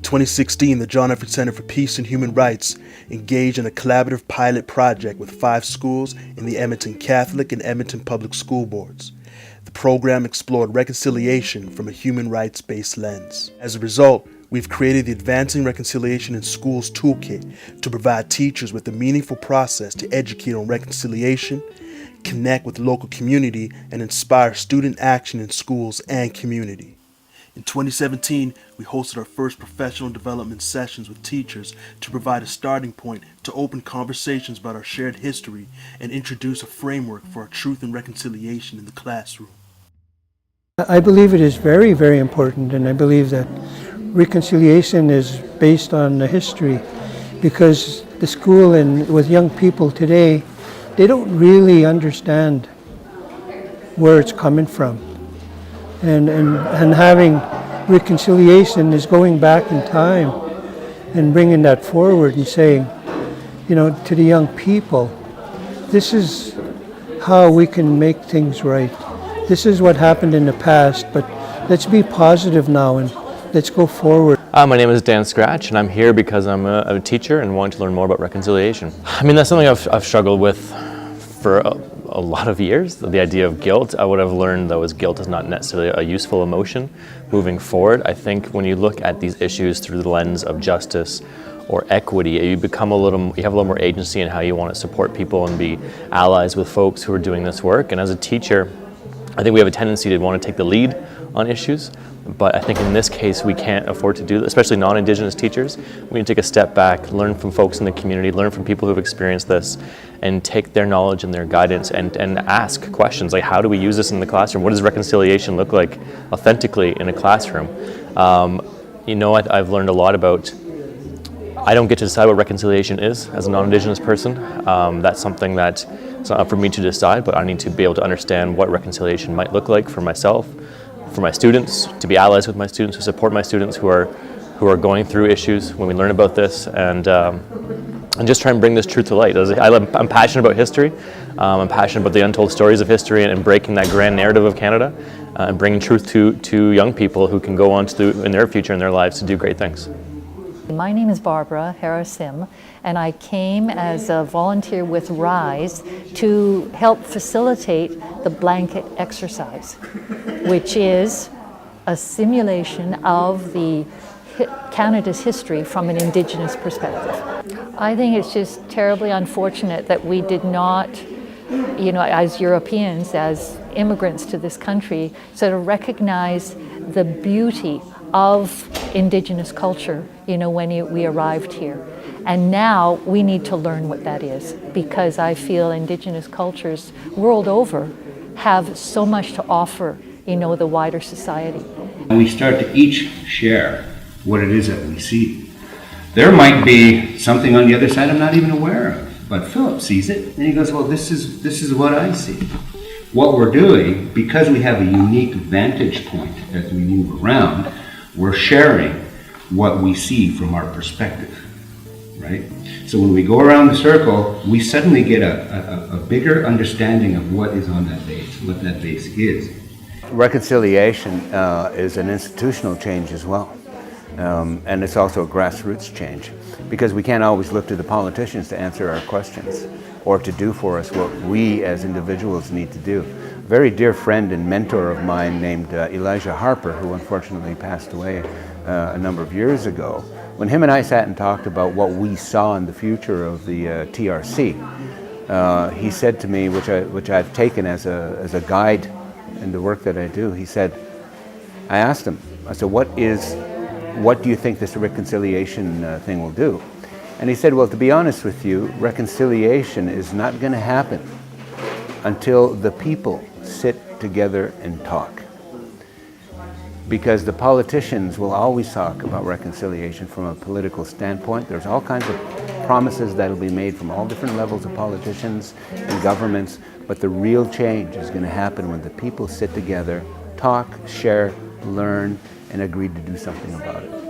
2016, the John Humphrey Centre for Peace and Human Rights engaged in a collaborative pilot project with 5 schools in the Edmonton Catholic and Edmonton Public School Boards. The program explored reconciliation from a human rights-based lens. As a result, we've created the Advancing Reconciliation in Schools Toolkit to provide teachers with a meaningful process to educate on reconciliation, connect with local community, and inspire student action in schools and community. In 2017, we hosted our first professional development sessions with teachers to provide a starting point to open conversations about our shared history and introduce a framework for our truth and reconciliation in the classroom. I believe it is very, very important, and I believe that reconciliation is based on the history, because the school and with young people today, they don't really understand where it's coming from. And having reconciliation is going back in time and bringing that forward and saying, to the young people, this is how we can make things right. This is what happened in the past, but let's be positive now and let's go forward. My name is Dan Scratch, and I'm here because I'm a teacher and want to learn more about reconciliation. That's something I've struggled with for a lot of years. The idea of guilt, I would have learned though, is guilt is not necessarily a useful emotion moving forward. I think when you look at these issues through the lens of justice or equity, you have a little more agency in how you want to support people and be allies with folks who are doing this work. And as a teacher, I think we have a tendency to want to take the lead on issues, but I think in this case we can't afford to do that, especially non-Indigenous teachers. We need to take a step back, learn from folks in the community, learn from people who've experienced this, and take their knowledge and their guidance and ask questions like, how do we use this in the classroom? What does reconciliation look like authentically in a classroom? I've learned a lot about, I don't get to decide what reconciliation is as a non-Indigenous person. That's something that it's not up for me to decide, but I need to be able to understand what reconciliation might look like for myself, for my students, to be allies with my students, to support my students who are going through issues when we learn about this, and just try and bring this truth to light. I'm passionate about history. I'm passionate about the untold stories of history and breaking that grand narrative of Canada and bringing truth to young people who can go on to in their future and their lives to do great things. My name is Barbara Harasym, and I came as a volunteer with RISE to help facilitate the blanket exercise, which is a simulation of Canada's history from an Indigenous perspective. I think it's just terribly unfortunate that we did not, as Europeans, as immigrants to this country, sort of recognize the beauty of Indigenous culture, when we arrived here. And now we need to learn what that is, because I feel Indigenous cultures world over have so much to offer, the wider society. And we start to each share what it is that we see. There might be something on the other side I'm not even aware of, but Phillip sees it and he goes, well, this is what I see. What we're doing, because we have a unique vantage point as we move around, we're sharing what we see from our perspective, right? So when we go around the circle, we suddenly get a bigger understanding of what is on that base, what that base is. Reconciliation is an institutional change as well. And it's also a grassroots change, because we can't always look to the politicians to answer our questions or to do for us what we as individuals need to do. A very dear friend and mentor of mine named Elijah Harper, who unfortunately passed away a number of years ago, when him and I sat and talked about what we saw in the future of the TRC, he said to me, which I've taken as a guide in the work that I do, I asked him, I said, what do you think this reconciliation thing will do? And he said, well, to be honest with you, reconciliation is not going to happen until the people sit together and talk. Because the politicians will always talk about reconciliation from a political standpoint. There's all kinds of promises that will be made from all different levels of politicians and governments, but the real change is going to happen when the people sit together, talk, share, learn, and agree to do something about it.